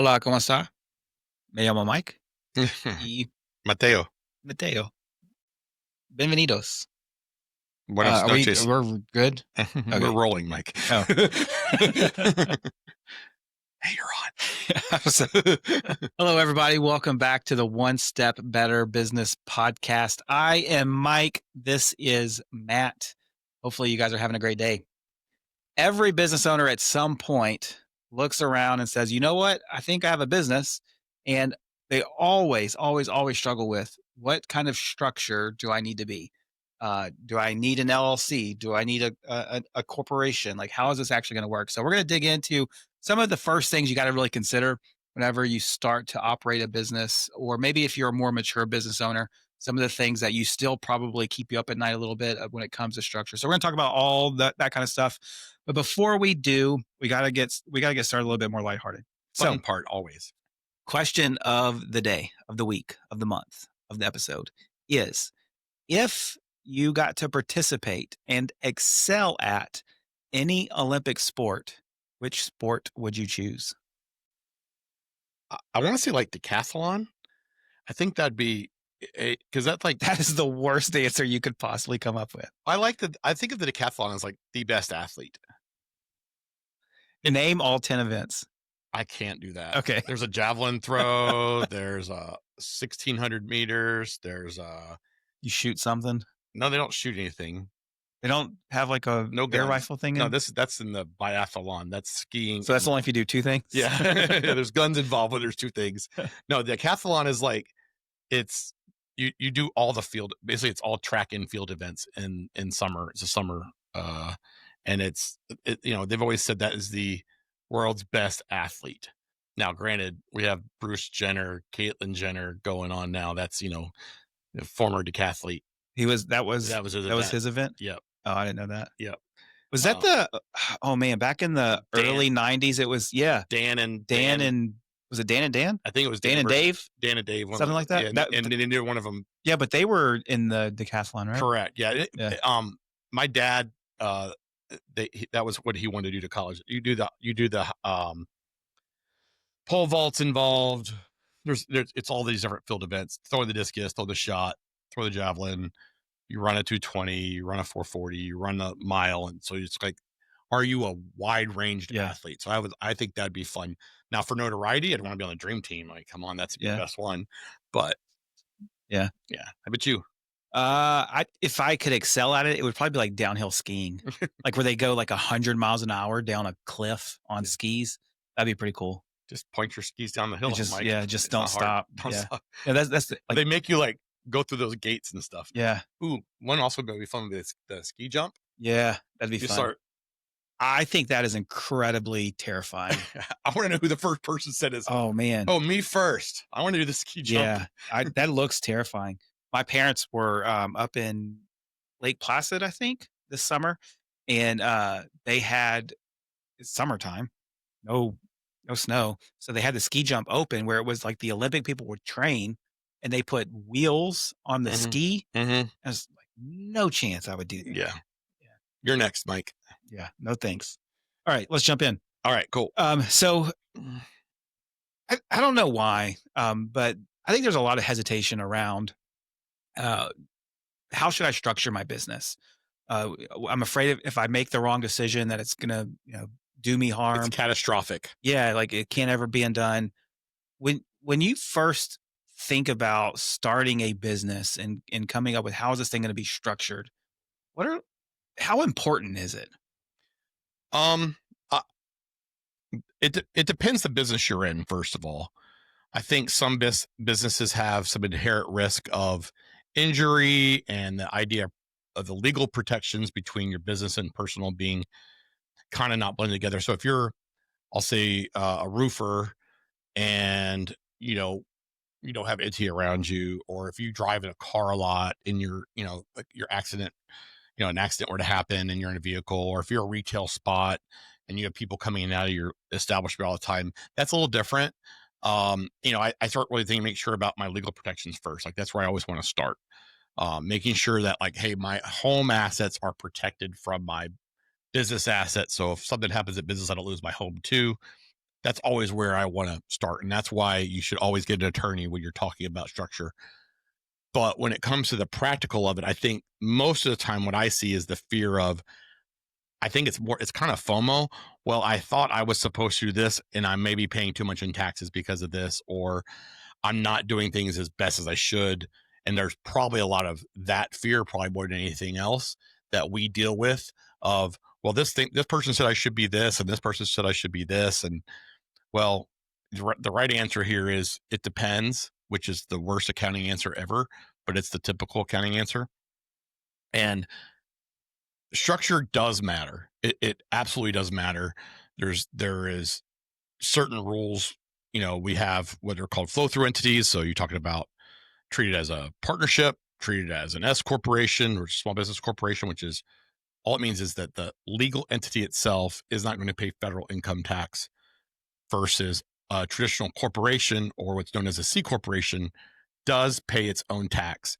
Hola, ¿cómo está? Me llamo Mike y Mateo, Mateo. Bienvenidos. buenas noches. We're good? We're Okay. rolling, Mike. Oh. Hey, So- you're on. Hello, everybody. Welcome back to the One Step Better Business Podcast. I am Mike. This is Matt. Hopefully, you guys are having a great day. Every business owner at some point looks around and says, you know what? I think I have a business. And they always struggle with what kind of structure do I need to be? Do I need an LLC? Do I need a corporation? Like, how is this actually going to work? So, we're going to dig into some of the first things you got to really consider whenever you start to operate a business, or maybe if you're a more mature business owner, some of the things that you still probably keep you up at night a little bit when it comes to structure. So, we're going to talk about all that kind of stuff. But before we do, we gotta get started a little bit more lighthearted. So, Fun part always. question of the day, of the week, of the month, of the episode is: if you got to participate and excel at any Olympic sport, which sport would you choose? I want to say like decathlon. I think that'd be because that's like That is the worst answer you could possibly come up with. I think of the decathlon as like the best athlete. Name all 10 events. I can't do that. Okay. There's a javelin throw. There's a 1,600 meters. There's a You shoot something. no. They don't shoot anything. They don't have like a No air guns. rifle thing No, in? that's in the biathlon. That's skiing. So that's only if you do two things? Yeah. There's guns involved, but there's two things. No, the decathlon is like it's you do all the field, basically it's all track and field events in summer. It's a summer and they've always said that is the world's best athlete. Now, granted, we have Bruce Jenner, Caitlyn Jenner going on now. That's a former decathlete. That was his event? Yep. Oh, I didn't know that. Yep. Was that oh man, back in the early 90s, it was, yeah. Dan and Was it Dan and Dan? I think it was Dan and Dave? Dan and Dave. Something like that? Yeah, and neither one of them. Yeah, but they were in the decathlon, right? Correct. Yeah. Yeah. My dad, that was what he wanted to do to college. You do the pole vaults involved. It's all these different field events. Throw the discus, throw the shot, throw the javelin. You run a 220, you run a 440, you run a mile, and so it's like, are you a wide ranged athlete? So I think that'd be fun. Now for notoriety, I'd want to be on the dream team. Like, come on, that's the best one. But yeah. How about you? If I could excel at it, it would probably be like downhill skiing, like where they go like 100 miles an hour down a cliff on skis. That'd be pretty cool. Just point your skis down the hill. Just don't stop. Don't stop. Yeah, that's they make you like go through those gates and stuff. Yeah. Ooh, one also going to be fun with the ski jump. Yeah, that'd be fun. I think that is incredibly terrifying. I want to know who the first person said is. Oh man. Oh, me first. I want to do the ski jump. Yeah, that looks terrifying. My parents were up in Lake Placid, I think, this summer, and they had, it's summertime, no snow, so they had the ski jump open where it was like the Olympic people would train, and they put wheels on the ski. I was like, no chance I would do that. Yeah. You're next, Mike. Yeah, no thanks. All right, let's jump in. All right, cool. So I don't know why, but I think there's a lot of hesitation around how should I structure my business? I'm afraid if I make the wrong decision that it's gonna, do me harm. It's catastrophic. Yeah, like it can't ever be undone. When you first think about starting a business and coming up with how is this thing going to be structured, how important is it? It depends the business you're in. First of all, I think some businesses have some inherent risk of injury, and the idea of the legal protections between your business and personal being kind of not blended together. So if you're, I'll say, a roofer, and you don't have entity around you, or if you drive in a car a lot and your accident, an accident were to happen and you're in a vehicle, or if you're a retail spot and you have people coming in and out of your establishment all the time, that's a little different. I start really thinking, make sure about my legal protections first. Like that's where I always want to start. Making sure that like, hey, my home assets are protected from my business assets. So if something happens at business, I don't lose my home too. that's always where I want to start. And that's why you should always get an attorney when you're talking about structure. But when it comes to the practical of it, I think most of the time what I see is the fear of, I think it's kind of FOMO. Well, I thought I was supposed to do this and I may be paying too much in taxes because of this, or I'm not doing things as best as I should. And there's probably a lot of that fear, probably more than anything else, that we deal with of, well, this person said I should be this, and this person said I should be this. And well, the right answer here is it depends, which is the worst accounting answer ever, but it's the typical accounting answer. And structure does matter. It absolutely does matter. There is certain rules. We have what are called flow through entities. So you're talking about treated as a partnership, treated as an S corporation or small business corporation, which is all it means is that the legal entity itself is not going to pay federal income tax versus a traditional corporation or what's known as a C corporation does pay its own tax.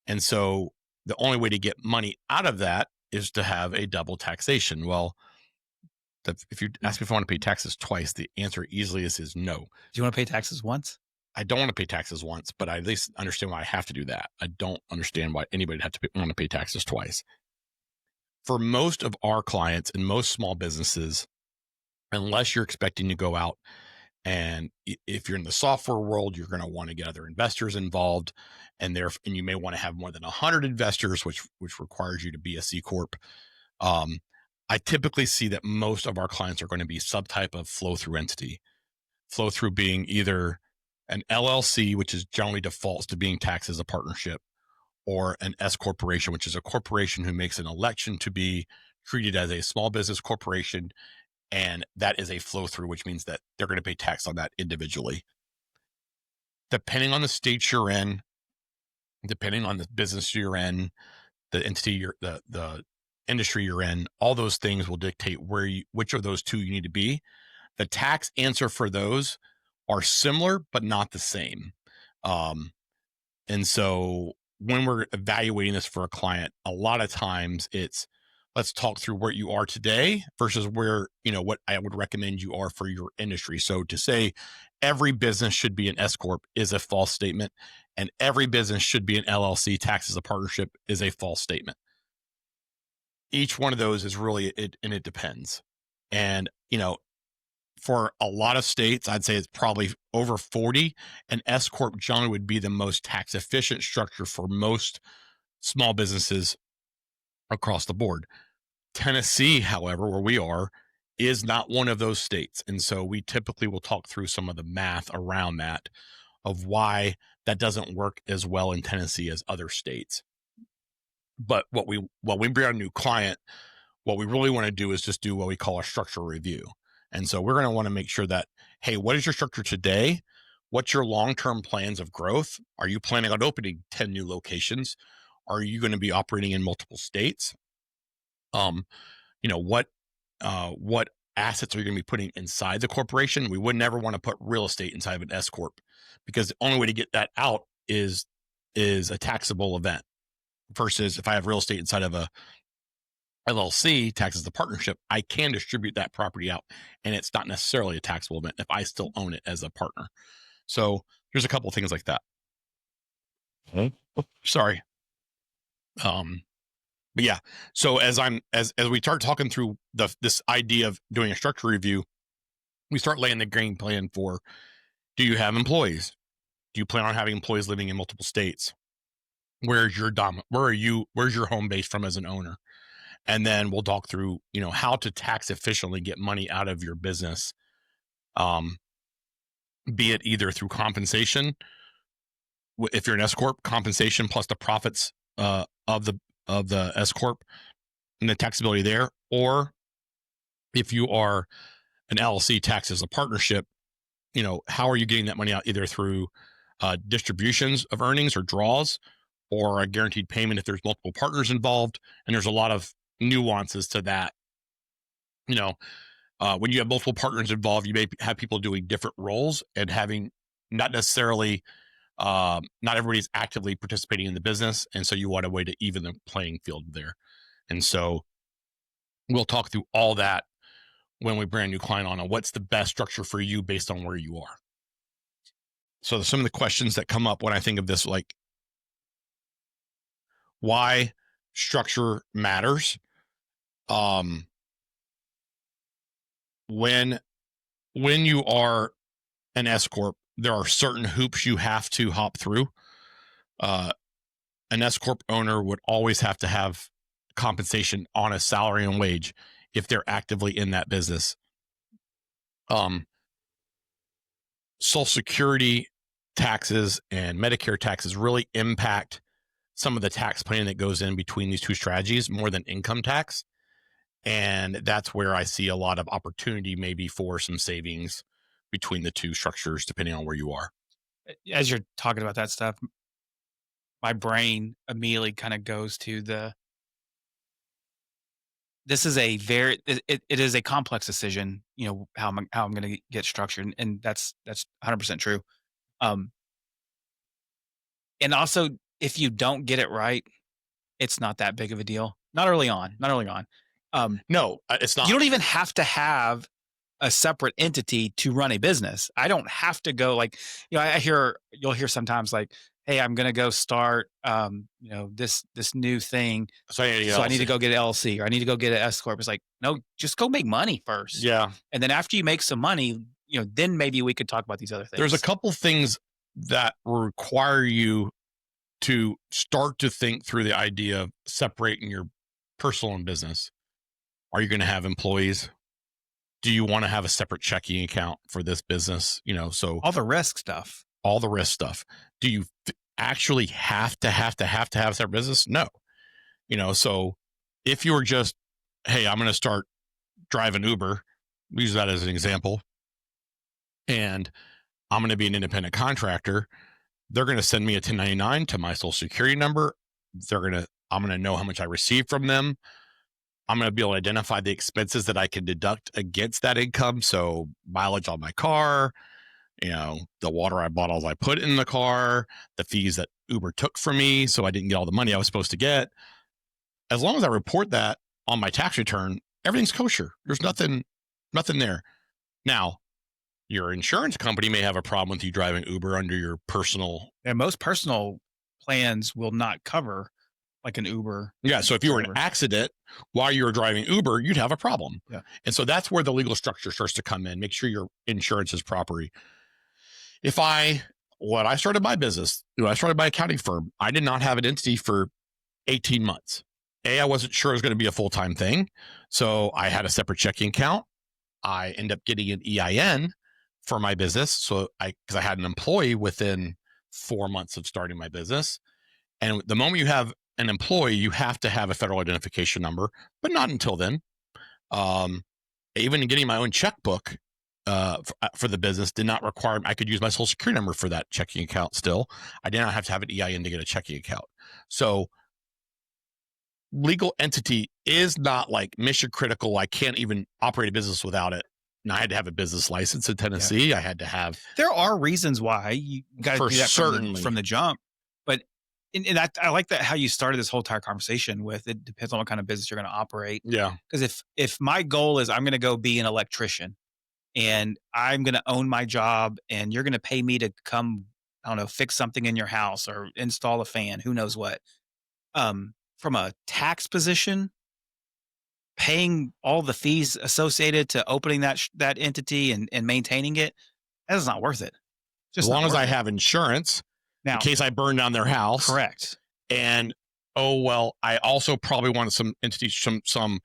And so the only way to get money out of that is to have a double taxation. Well, if you ask me if I want to pay taxes twice, the answer easily is no. Do you want to pay taxes once? I don't want to pay taxes once, but I at least understand why I have to do that. I don't understand why anybody would have to want to pay taxes twice. For most of our clients and most small businesses, unless you're expecting to go out and if you're in the software world, you're going to want to get other investors involved, and you may want to have more than 100 investors, which requires you to be a C corp. I typically see that most of our clients are going to be some type of flow through entity. Flow through being either an LLC, which is generally defaults to being taxed as a partnership, or an S corporation, which is a corporation who makes an election to be treated as a small business corporation. And that is a flow through, which means that they're going to pay tax on that individually. Depending on the state you're in, depending on the business you're in, the entity the industry you're in, all those things will dictate which of those two you need to be. The tax answer for those are similar, but not the same. And so when we're evaluating this for a client, a lot of times it's, let's talk through where you are today versus where, what I would recommend you are for your industry. So to say every business should be an S Corp is a false statement, and every business should be an LLC taxed as a partnership is a false statement. Each one of those is really, and it depends. And, for a lot of states, I'd say it's probably over 40. An S Corp generally would be the most tax efficient structure for most small businesses across the board. Tennessee, however, where we are, is not one of those states. And so we typically will talk through some of the math around that of why that doesn't work as well in Tennessee as other states. But when we bring on a new client, what we really want to do is just do what we call a structural review. And so we're going to want to make sure that, hey, what is your structure today? What's your long-term plans of growth? Are you planning on opening 10 new locations? Are you going to be operating in multiple states? What assets are you going to be putting inside the corporation? We would never want to put real estate inside of an S Corp, because the only way to get that out is a taxable event, versus if I have real estate inside of a LLC, taxed as a partnership, I can distribute that property out, and it's not necessarily a taxable event if I still own it as a partner. So there's a couple of things like that. Sorry. But yeah, so as we start talking through this idea of doing a structure review, we start laying the game plan for, do you have employees? Do you plan on having employees living in multiple states? Where's your home base from as an owner? And then we'll talk through, how to tax efficiently get money out of your business. Be it either through compensation, if you're an S Corp, compensation plus the profits of the S Corp and the taxability there, or if you are an LLC taxed as a partnership, how are you getting that money out, either through distributions of earnings or draws, or a guaranteed payment if there's multiple partners involved. And there's a lot of nuances to that. When you have multiple partners involved, you may have people doing different roles and having not necessarily, not everybody's actively participating in the business. And so you want a way to even the playing field there. And so we'll talk through all that when we bring a new client on what's the best structure for you based on where you are. So some of the questions that come up when I think of this, like why structure matters. When you are an S-Corp, there are certain hoops you have to hop through. An S-Corp owner would always have to have compensation on a salary and wage if they're actively in that business. Social Security taxes and Medicare taxes really impact some of the tax planning that goes in between these two strategies more than income tax. And that's where I see a lot of opportunity maybe for some savings between the two structures, depending on where you are. As you're talking about that stuff, my brain immediately kind of goes to this is a very it is a complex decision, how I'm going to get structured, and that's 100% true. Um, and also, if you don't get it right, it's not that big of a deal. Not early on, not early on. No, it's not. You don't even have to have a separate entity to run a business. I don't have to go you'll hear sometimes like, hey, I'm going to go start, this new thing. So I need to go get an LLC or I need to go get an S-Corp. It's like, no, just go make money first. Yeah. And then after you make some money, then maybe we could talk about these other things. There's a couple things that require you to start to think through the idea of separating your personal and business. Are you going to have employees? Do you want to have a separate checking account for this business? So all the risk stuff. Do you actually have to have a separate business? No. So if you were just, hey, I'm going to start driving Uber, use that as an example, and I'm going to be an independent contractor, they're going to send me a 1099 to my social security number. I'm going to know how much I received from them. I'm going to be able to identify the expenses that I can deduct against that income. So mileage on my car, the water bottles I put in the car, the fees that Uber took from me. So I didn't get all the money I was supposed to get. As long as I report that on my tax return, everything's kosher. There's nothing there. Now, your insurance company may have a problem with you driving Uber under your personal. And most personal plans will not cover like an Uber. Yeah. So if you were in an accident while you were driving Uber, you'd have a problem. Yeah. And so that's where the legal structure starts to come in. Make sure your insurance is proper. When I started my business, I started my accounting firm, I did not have an entity for 18 months. I wasn't sure it was going to be a full-time thing. So I had a separate checking account. I ended up getting an EIN for my business. Because I had an employee within 4 months of starting my business. And the moment you have an employee, you have to have a federal identification number, but not until then. Even getting my own checkbook for the business did not require, I could use my social security number for that checking account still. I did not have to have an EIN to get a checking account. So legal entity is not like mission critical. I can't even operate a business without it. And I had to have a business license in Tennessee. Yeah. I had to have. There are reasons why you got to do that from the jump. But I like that how you started this whole entire conversation with it depends on what kind of business you're going to operate. Yeah. Because if my goal is I'm going to go be an electrician and I'm going to own my job and you're going to pay me to come, I don't know, fix something in your house or install a fan, who knows what. From a tax position, paying all the fees associated to opening that entity and maintaining it, that is not worth it. Just as long as I have insurance now, in case I burn down their house. Correct. And, I also probably wanted some entities, some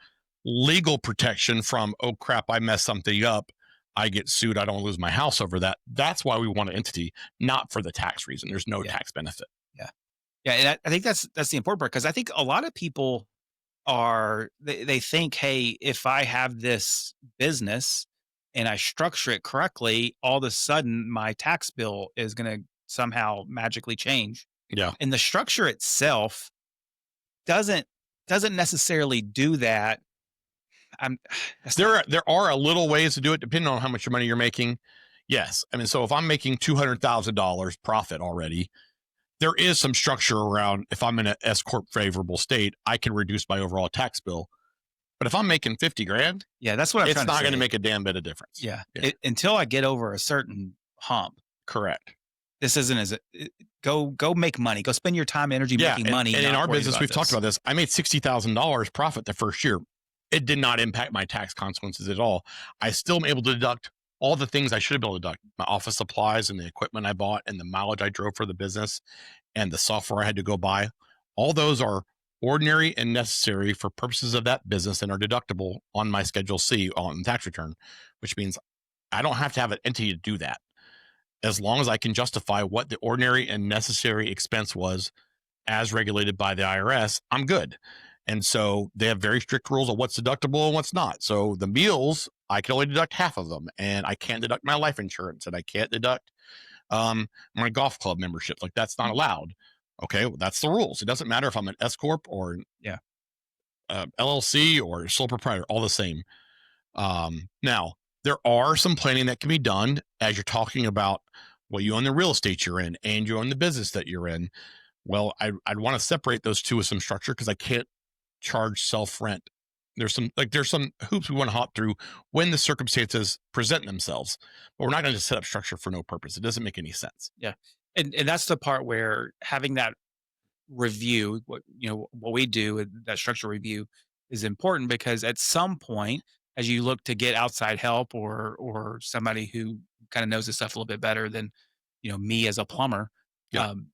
legal protection from, oh crap, I messed something up. I get sued. I don't lose my house over that. That's why we want an entity, not for the tax reason. There's no tax benefit. Yeah. Yeah. And I think that's the important part, because I think a lot of people they think, hey, if I have this business and I structure it correctly, all of a sudden my tax bill is going to somehow magically change. Yeah. And the structure itself doesn't necessarily do that. There are a little ways to do it depending on how much money you're making. Yes. I mean, so if I'm making $200,000 profit already, there is some structure around if I'm in an S-Corp favorable state, I can reduce my overall tax bill But if I'm making 50 grand, Yeah, that's what I'm it's trying to not going to say. make a damn bit of difference. Yeah. Yeah. Until I get over a certain hump, Correct. this isn't as go make money. Go spend your time, energy Yeah. making And, money, and in not our worrying business, about we've talked this. about this. I made $60,000 profit the first year. It did not impact my tax consequences at all. I still am able to deduct all the things I should have been able to deduct: my office supplies and the equipment I bought and the mileage I drove for the business and the software I had to go buy. All those are ordinary and necessary for purposes of that business and are deductible on my Schedule C on the tax return, which means I don't have to have an entity to do that. As long as I can justify what the ordinary and necessary expense was as regulated by the IRS, I'm good. And so they have very strict rules of what's deductible and what's not. So the meals, I can only deduct half of them, and I can't deduct my life insurance, and I can't deduct my golf club membership. Like, that's not allowed. Okay, well, that's the rules. It doesn't matter if I'm an S-Corp or Yeah. LLC or sole proprietor, all the same. Now, there are some planning that can be done as you're talking about, well, you own the real estate you're in and you own the business that you're in. Well, I'd want to separate those two with some structure because I can't charge self rent. There's some hoops we want to hop through when the circumstances present themselves, but we're not going to just set up structure for no purpose. It doesn't make any sense. Yeah. And that's the part where having that review, what we do, that structure review is important because at some point, as you look to get outside help or somebody who kind of knows this stuff a little bit better than, me as a plumber, Yeah. um,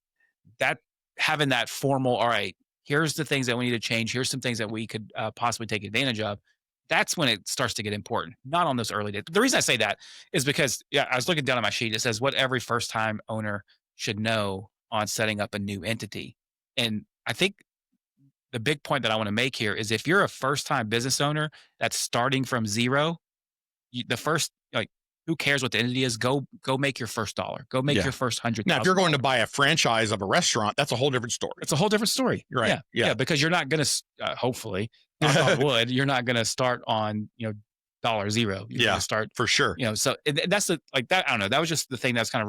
that having that formal, all right, here's the things that we need to change. Here's some things that we could possibly take advantage of. That's when it starts to get important, not on those early days. The reason I say that is because, yeah, I was looking down at my sheet. It says what every first time owner should know on setting up a new entity. And I think the big point that I want to make here is if you're a first time business owner that's starting from zero, the first, like, who cares what the entity is? Go make your first dollar. Go make Yeah. your first Now, if you're going to $100,000. buy a franchise of a restaurant, that's a whole different story. It's a whole different story. Right. Yeah. Yeah. Because you're not going to, hopefully, knock on wood, you're not going to start on, dollar zero. You're going Yeah, to start, for sure. so that's like that. I don't know. That was just the thing that's kind of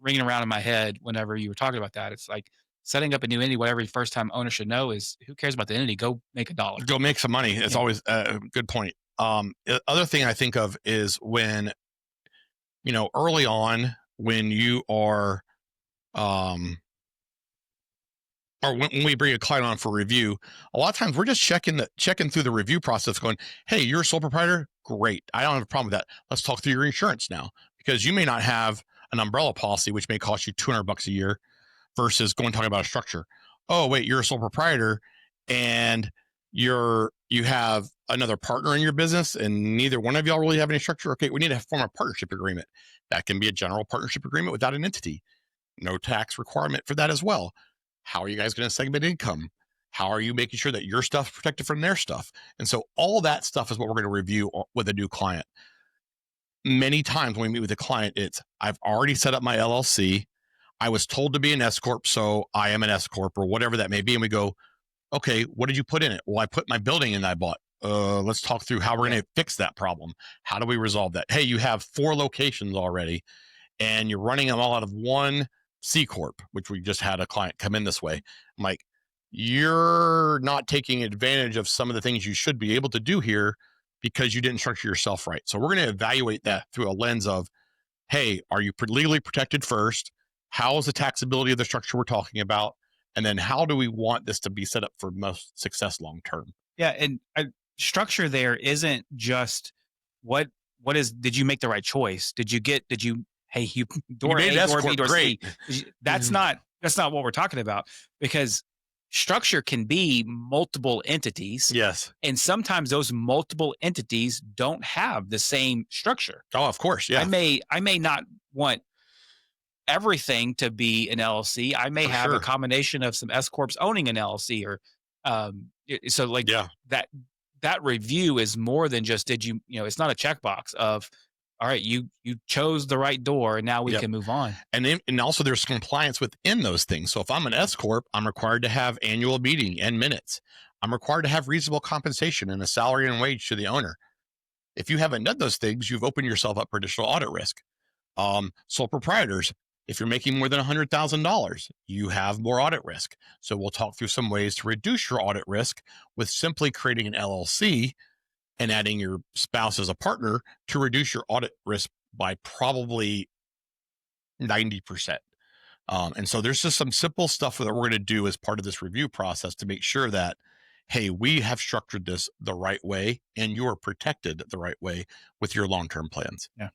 ringing around in my head whenever you were talking about that. It's like setting up a new entity. What every first time owner should know is who cares about the entity? Go make a dollar. Go make some money. It's Yeah. always a good point. Other thing I think of is when, early on, when you are, or when we bring a client on for review, a lot of times we're just checking through the review process going, hey, you're a sole proprietor? Great. I don't have a problem with that. Let's talk through your insurance now, because you may not have an umbrella policy, which may cost you $200 a year versus talking about a structure. Oh, wait, you're a sole proprietor and you have another partner in your business and neither one of y'all really have any structure. Okay, we need to form a partnership agreement. That can be a general partnership agreement without an entity. No tax requirement for that as well. How are you guys going to segment income? How are you making sure that your stuff's protected from their stuff? And so all that stuff is what we're going to review with a new client. Many times when we meet with a client, it's, I've already set up my LLC. I was told to be an S-Corp, so I am an S-Corp or whatever that may be. And we go, okay, what did you put in it? Well, I put my building in that I bought. Let's talk through how we're going to fix that problem. How do we resolve that? Hey, you have 4 locations already and you're running them all out of one C-Corp, which we just had a client come in this way. I'm like, you're not taking advantage of some of the things you should be able to do here because you didn't structure yourself right. So we're going to evaluate that through a lens of, hey, are you legally protected first? How is the taxability of the structure we're talking about? And then how do we want this to be set up for most success long term? Yeah, and structure there isn't just what did you make the right choice? Hey, you door made A, door B, S-Corp door C. great. That's not what we're talking about, because structure can be multiple entities. Yes. And sometimes those multiple entities don't have the same structure. Oh, of course. Yeah. I may not want everything to be an LLC. I may For have sure. a combination of some S corps owning an LLC, or so like Yeah. that review is more than just it's not a checkbox of, all right, you chose the right door and now we can move on. And also there's compliance within those things. So if I'm an S corp, I'm required to have annual meeting and minutes. I'm required to have reasonable compensation and a salary and wage to the owner. If you haven't done those things, you've opened yourself up for additional audit risk. Sole proprietors, If you're making more than $100,000, you have more audit risk. So we'll talk through some ways to reduce your audit risk with simply creating an LLC and adding your spouse as a partner to reduce your audit risk by probably 90%. And so there's just some simple stuff that we're going to do as part of this review process to make sure that, hey, we have structured this the right way and you're protected the right way with your long-term plans. Yeah.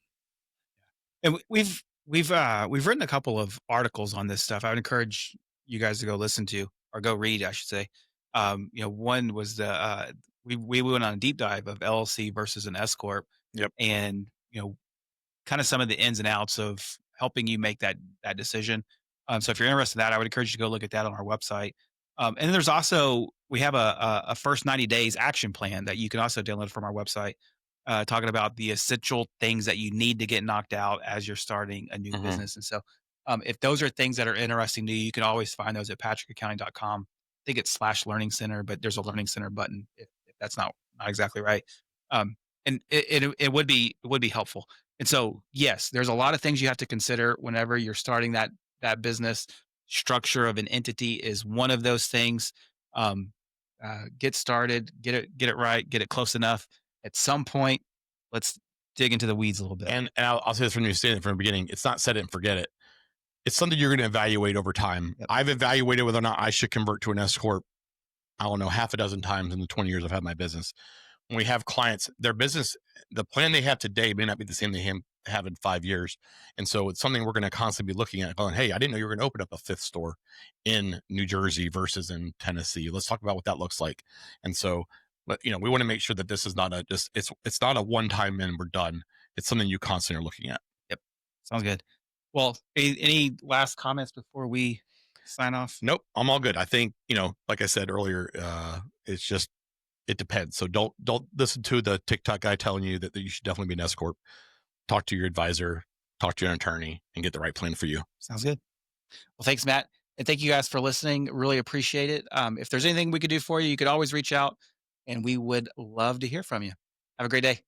And we've written a couple of articles on this stuff. I would encourage you guys to go listen to or go read, I should say. One was we went on a deep dive of LLC versus an S corp, Yep. and kind of some of the ins and outs of helping you make that decision. So if you're interested in that, I would encourage you to go look at that on our website. And then there's also we have a first 90 days action plan that you can also download from our website, talking about the essential things that you need to get knocked out as you're starting a new Mm-hmm. business. And so, if those are things that are interesting to you, you can always find those at patrickaccounting.com. I think it's /learning center, but there's a learning center button if that's not exactly right. Um, and it would be helpful. And so, yes, there's a lot of things you have to consider whenever you're starting that business. Structure of an entity is one of those things. Um, get started, get it right, get it close enough. At some point, let's dig into the weeds a little bit. And I'll say this from the beginning. It's not set it and forget it. It's something you're going to evaluate over time. Yep. I've evaluated whether or not I should convert to an S corp. I don't know, half a dozen times in the 20 years I've had my business. When we have clients, their business, the plan they have today may not be the same they have in 5 years. And so it's something we're going to constantly be looking at going, hey, I didn't know you were going to open up a fifth store in New Jersey versus in Tennessee. Let's talk about what that looks like. And so, we want to make sure that this is not it's not a one-time and we're done. It's something you constantly are looking at. Yep. Sounds good. Well, any last comments before we sign off? Nope, I'm all good. I think, like I said earlier, it's just, it depends. So don't listen to the TikTok guy telling you that you should definitely be an S corp. Talk to your advisor, talk to your attorney, and get the right plan for you. Sounds good. Well, thanks, Matt. And thank you guys for listening. Really appreciate it. If there's anything we could do for you, you could always reach out and we would love to hear from you. Have a great day.